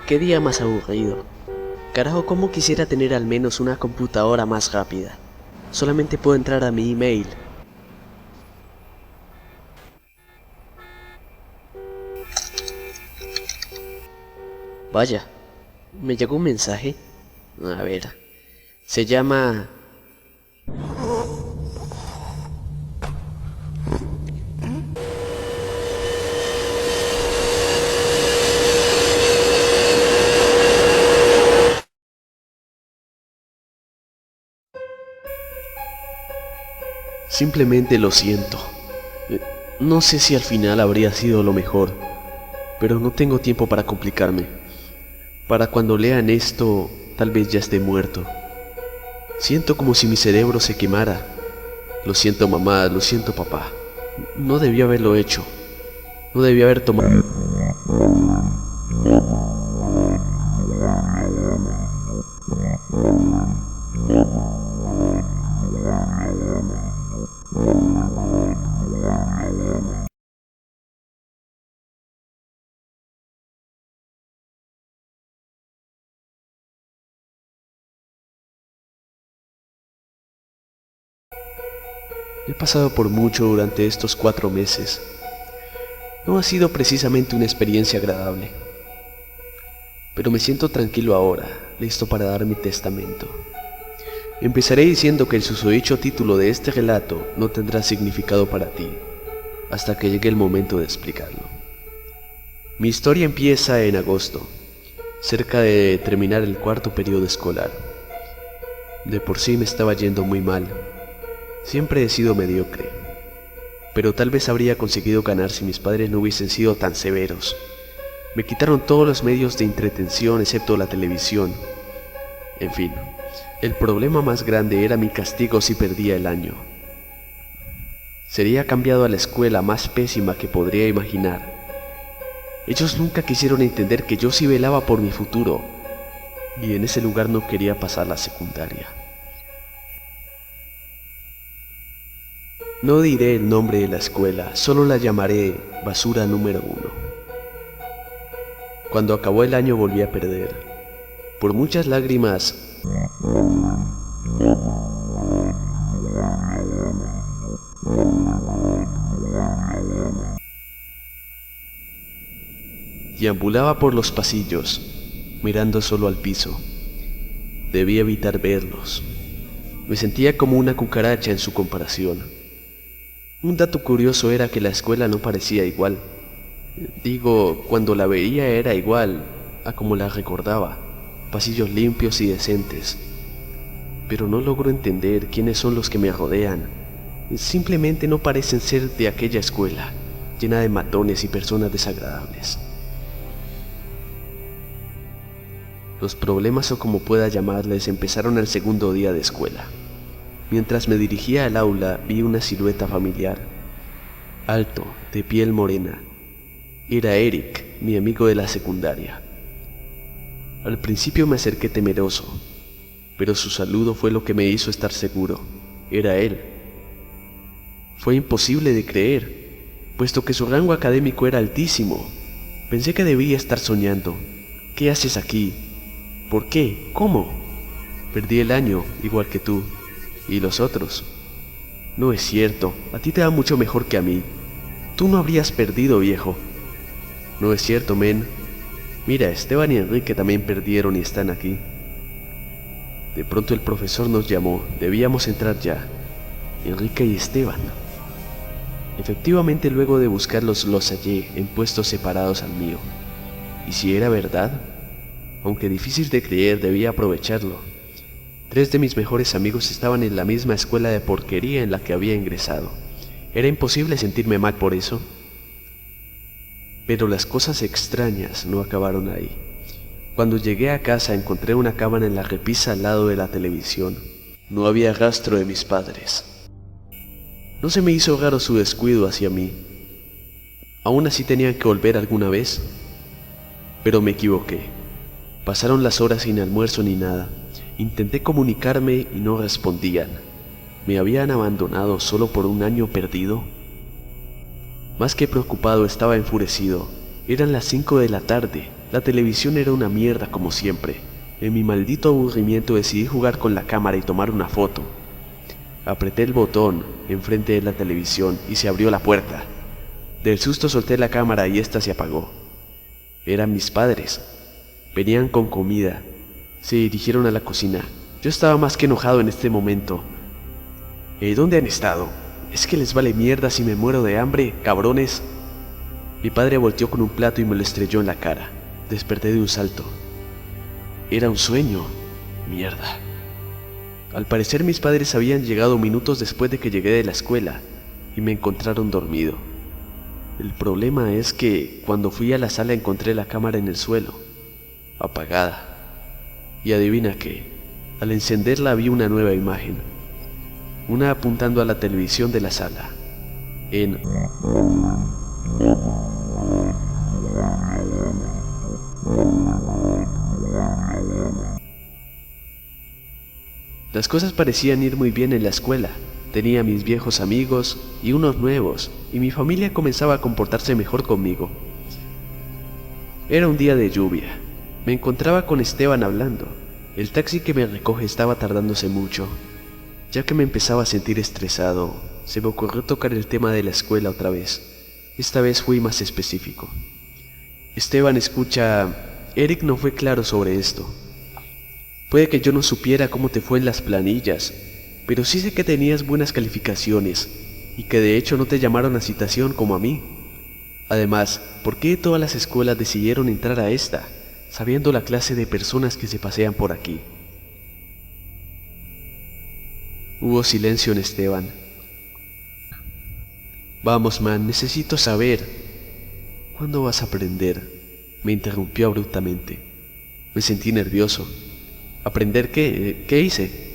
Qué día más aburrido. Carajo, cómo quisiera tener al menos una computadora más rápida. Solamente puedo entrar a mi email. Vaya, me llegó un mensaje. A ver, se llama... Simplemente lo siento. No sé si al final habría sido lo mejor, pero no tengo tiempo para complicarme. Para cuando lean esto, tal vez ya esté muerto. Siento como si mi cerebro se quemara. Lo siento mamá, lo siento papá. No debí haberlo hecho. No debí haber tomado... He pasado por mucho durante estos 4 meses. No ha sido precisamente una experiencia agradable. Pero me siento tranquilo ahora, listo para dar mi testamento. Empezaré diciendo que el susodicho título de este relato no tendrá significado para ti, hasta que llegue el momento de explicarlo. Mi historia empieza en agosto, cerca de terminar el 4.º periodo escolar. De por sí me estaba yendo muy mal. Siempre he sido mediocre, pero tal vez habría conseguido ganar si mis padres no hubiesen sido tan severos. Me quitaron todos los medios de entretención excepto la televisión. En fin, el problema más grande era mi castigo si perdía el año. Sería cambiado a la escuela más pésima que podría imaginar. Ellos nunca quisieron entender que yo sí velaba por mi futuro, y en ese lugar no quería pasar la secundaria. No diré el nombre de la escuela, solo la llamaré basura número 1. Cuando acabó el año volví a perder. Por muchas lágrimas deambulaba por los pasillos, mirando solo al piso. Debí evitar verlos. Me sentía como una cucaracha en su comparación. Un dato curioso era que la escuela no parecía igual. Digo, cuando la veía era igual a como la recordaba, pasillos limpios y decentes. Pero no logro entender quiénes son los que me rodean. Simplemente no parecen ser de aquella escuela, llena de matones y personas desagradables. Los problemas, o como pueda llamarles, empezaron el 2.º día de escuela. Mientras me dirigía al aula, vi una silueta familiar. Alto, de piel morena. Era Eric, mi amigo de la secundaria. Al principio me acerqué temeroso, pero su saludo fue lo que me hizo estar seguro. Era él. Fue imposible de creer, puesto que su rango académico era altísimo. Pensé que debía estar soñando. ¿Qué haces aquí? ¿Por qué? ¿Cómo? Perdí el año, igual que tú. ¿Y los otros? No es cierto, a ti te va mucho mejor que a mí. Tú no habrías perdido, viejo. No es cierto, men. Mira, Esteban y Enrique también perdieron y están aquí. De pronto el profesor nos llamó, debíamos entrar ya. Enrique y Esteban. Efectivamente, luego de buscarlos los hallé en puestos separados al mío. ¿Y si era verdad? Aunque difícil de creer, debía aprovecharlo. 3 de mis mejores amigos estaban en la misma escuela de porquería en la que había ingresado. Era imposible sentirme mal por eso. Pero las cosas extrañas no acabaron ahí. Cuando llegué a casa encontré una cámara en la repisa al lado de la televisión. No había rastro de mis padres. No se me hizo raro su descuido hacia mí. Aún así tenían que volver alguna vez. Pero me equivoqué. Pasaron las horas sin almuerzo ni nada. Intenté comunicarme y no respondían. ¿Me habían abandonado solo por un año perdido? Más que preocupado, estaba enfurecido. Eran las 5 de la tarde. La televisión era una mierda como siempre. En mi maldito aburrimiento decidí jugar con la cámara y tomar una foto. Apreté el botón enfrente de la televisión y se abrió la puerta. Del susto solté la cámara y ésta se apagó. Eran mis padres. Venían con comida. Se dirigieron a la cocina. Yo estaba más que enojado en este momento. ¿Dónde han estado? ¿Es que les vale mierda si me muero de hambre, cabrones? Mi padre volteó con un plato y me lo estrelló en la cara. Desperté de un salto. Era un sueño. Mierda. Al parecer mis padres habían llegado minutos después de que llegué de la escuela y me encontraron dormido. El problema es que cuando fui a la sala encontré la cámara en el suelo, apagada. Y adivina qué, al encenderla vi una nueva imagen, una apuntando a la televisión de la sala, en... Las cosas parecían ir muy bien en la escuela. Tenía mis viejos amigos y unos nuevos, y mi familia comenzaba a comportarse mejor conmigo. Era un día de lluvia. Me encontraba con Esteban hablando. El taxi que me recoge estaba tardándose mucho. Ya que me empezaba a sentir estresado, se me ocurrió tocar el tema de la escuela otra vez. Esta vez fui más específico. Esteban, escucha, Eric no fue claro sobre esto. Puede que yo no supiera cómo te fue en las planillas, pero sí sé que tenías buenas calificaciones y que de hecho no te llamaron a citación como a mí. Además, ¿por qué todas las escuelas decidieron entrar a esta, sabiendo la clase de personas que se pasean por aquí? Hubo silencio en Esteban. Vamos, man, necesito saber. ¿Cuándo vas a aprender? Me interrumpió abruptamente. Me sentí nervioso. ¿Aprender qué? ¿Qué hice?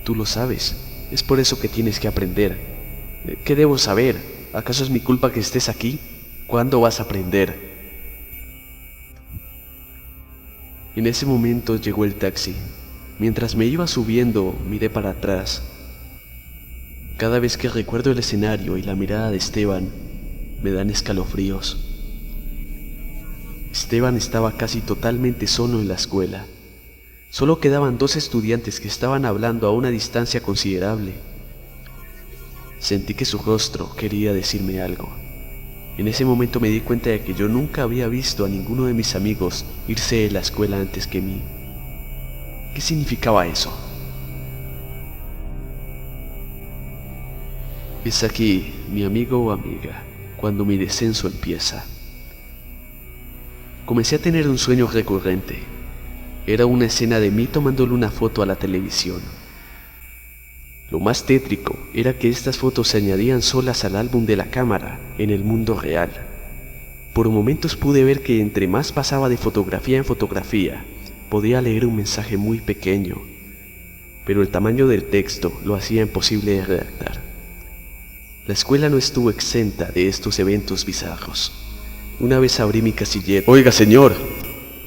Tú lo sabes. Es por eso que tienes que aprender. ¿Qué debo saber? ¿Acaso es mi culpa que estés aquí? ¿Cuándo vas a aprender? En ese momento llegó el taxi. Mientras me iba subiendo, miré para atrás. Cada vez que recuerdo el escenario y la mirada de Esteban, me dan escalofríos. Esteban estaba casi totalmente solo en la escuela. Solo quedaban 2 estudiantes que estaban hablando a una distancia considerable. Sentí que su rostro quería decirme algo. En ese momento me di cuenta de que yo nunca había visto a ninguno de mis amigos irse de la escuela antes que mí. ¿Qué significaba eso? Es aquí, mi amigo o amiga, cuando mi descenso empieza. Comencé a tener un sueño recurrente. Era una escena de mí tomándole una foto a la televisión. Lo más tétrico era que estas fotos se añadían solas al álbum de la cámara en el mundo real. Por momentos pude ver que entre más pasaba de fotografía en fotografía, podía leer un mensaje muy pequeño, pero el tamaño del texto lo hacía imposible de redactar. La escuela no estuvo exenta de estos eventos bizarros. Una vez abrí mi casillero. Oiga, señor,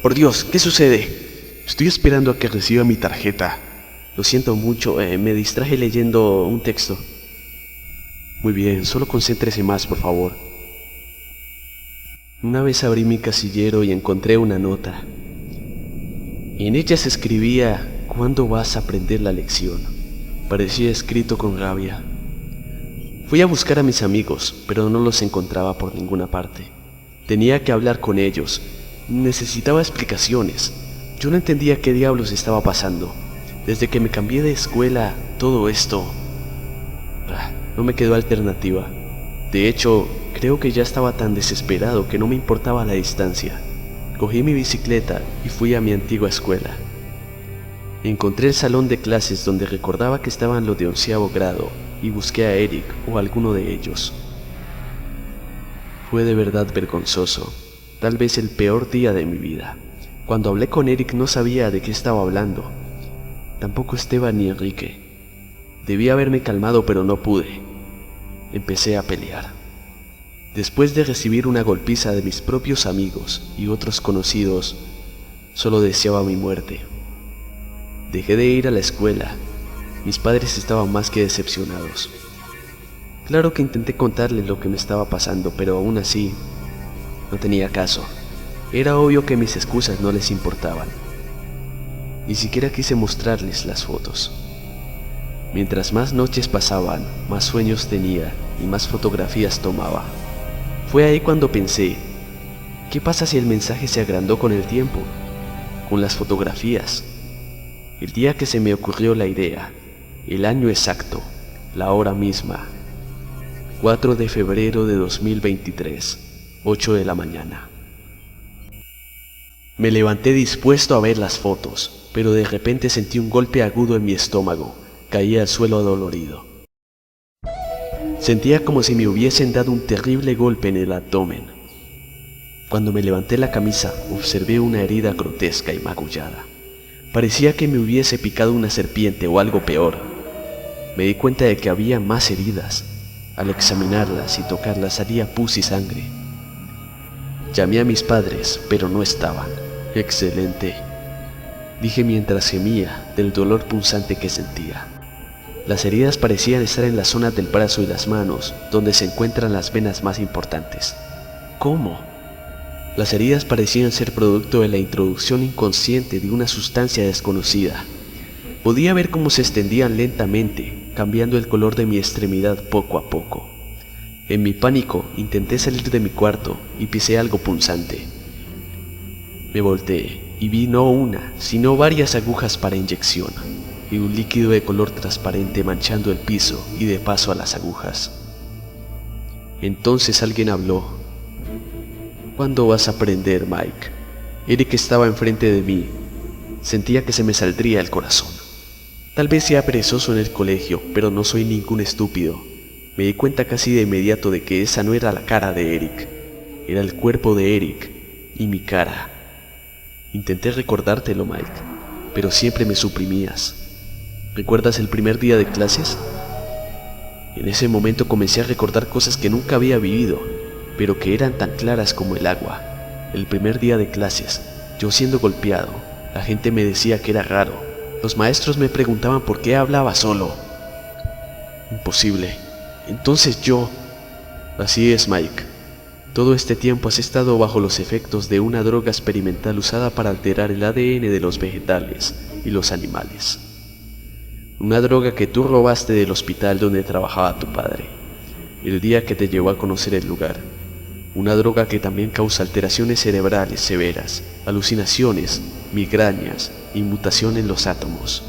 por Dios, ¿qué sucede? Estoy esperando a que reciba mi tarjeta. Lo siento mucho, me distraje leyendo un texto. Muy bien, solo concéntrese más, por favor. Una vez abrí mi casillero y encontré una nota. En ella se escribía: ¿cuándo vas a aprender la lección? Parecía escrito con rabia. Fui a buscar a mis amigos, pero no los encontraba por ninguna parte. Tenía que hablar con ellos. Necesitaba explicaciones. Yo no entendía qué diablos estaba pasando. Desde que me cambié de escuela, todo esto... no me quedó alternativa. De hecho, creo que ya estaba tan desesperado que no me importaba la distancia. Cogí mi bicicleta y fui a mi antigua escuela. Encontré el salón de clases donde recordaba que estaban los de 11º grado y busqué a Eric o a alguno de ellos. Fue de verdad vergonzoso, tal vez el peor día de mi vida. Cuando hablé con Eric no sabía de qué estaba hablando, tampoco Esteban ni Enrique. Debí haberme calmado, pero no pude. Empecé a pelear. Después de recibir una golpiza de mis propios amigos y otros conocidos, solo deseaba mi muerte. Dejé de ir a la escuela. Mis padres estaban más que decepcionados. Claro que intenté contarles lo que me estaba pasando, pero aún así no tenía caso. Era obvio que mis excusas no les importaban. Ni siquiera quise mostrarles las fotos. Mientras más noches pasaban, más sueños tenía y más fotografías tomaba. Fue ahí cuando pensé, ¿qué pasa si el mensaje se agrandó con el tiempo? Con las fotografías. El día que se me ocurrió la idea, el año exacto, la hora misma, 4 de febrero de 2023, 8 de la mañana. Me levanté dispuesto a ver las fotos, pero de repente sentí un golpe agudo en mi estómago. Caí al suelo adolorido. Sentía como si me hubiesen dado un terrible golpe en el abdomen. Cuando me levanté la camisa, observé una herida grotesca y magullada. Parecía que me hubiese picado una serpiente o algo peor. Me di cuenta de que había más heridas. Al examinarlas y tocarlas salía pus y sangre. Llamé a mis padres, pero no estaban. Excelente, dije mientras gemía del dolor punzante que sentía. Las heridas parecían estar en las zonas del brazo y las manos, donde se encuentran las venas más importantes. ¿Cómo? Las heridas parecían ser producto de la introducción inconsciente de una sustancia desconocida. Podía ver cómo se extendían lentamente, cambiando el color de mi extremidad poco a poco. En mi pánico, intenté salir de mi cuarto y pisé algo punzante. Me volteé y vi no una, sino varias agujas para inyección y un líquido de color transparente manchando el piso y de paso a las agujas. Entonces alguien habló. ¿Cuándo vas a aprender, Mike? Eric estaba enfrente de mí. Sentía que se me saldría el corazón. Tal vez sea perezoso en el colegio, pero no soy ningún estúpido. Me di cuenta casi de inmediato de que esa no era la cara de Eric. Era el cuerpo de Eric y mi cara. Intenté recordártelo, Mike, pero siempre me suprimías. ¿Recuerdas el primer día de clases? En ese momento comencé a recordar cosas que nunca había vivido, pero que eran tan claras como el agua. El primer día de clases, yo siendo golpeado, la gente me decía que era raro. Los maestros me preguntaban por qué hablaba solo. Imposible. Entonces yo... Así es, Mike. Todo este tiempo has estado bajo los efectos de una droga experimental usada para alterar el ADN de los vegetales y los animales. Una droga que tú robaste del hospital donde trabajaba tu padre, el día que te llevó a conocer el lugar. Una droga que también causa alteraciones cerebrales severas, alucinaciones, migrañas y mutación en los átomos.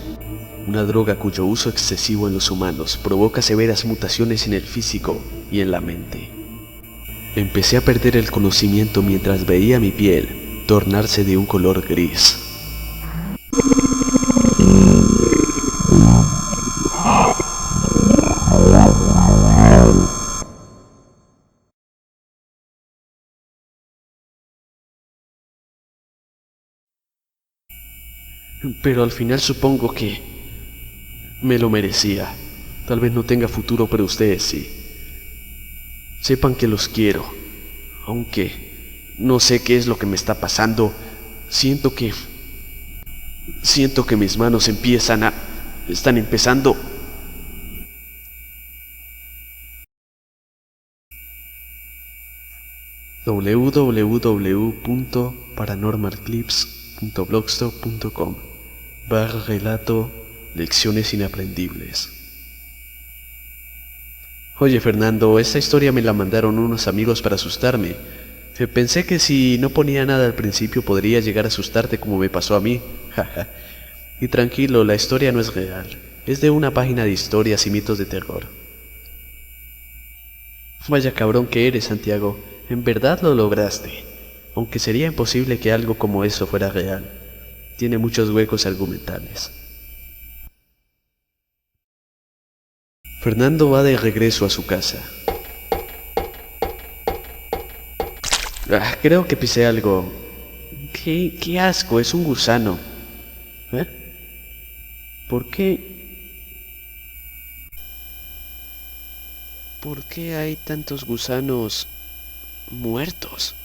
Una droga cuyo uso excesivo en los humanos provoca severas mutaciones en el físico y en la mente. Empecé a perder el conocimiento mientras veía mi piel tornarse de un color gris. Pero al final supongo que me lo merecía. Tal vez no tenga futuro, pero ustedes sí. Sepan que los quiero, aunque no sé qué es lo que me está pasando. Siento que mis manos están empezando. www.paranormalclips.blogspot.com/relato Lecciones inaprendibles. Oye, Fernando, esta historia me la mandaron unos amigos para asustarme. Pensé que si no ponía nada al principio podría llegar a asustarte como me pasó a mí. Y tranquilo, la historia no es real. Es de una página de historias y mitos de terror. Vaya cabrón que eres, Santiago. En verdad lo lograste. Aunque sería imposible que algo como eso fuera real. Tiene muchos huecos argumentales. Fernando va de regreso a su casa. Creo que pisé algo. ¡Qué asco! Es un gusano. ¿Eh? ¿Por qué hay tantos gusanos muertos?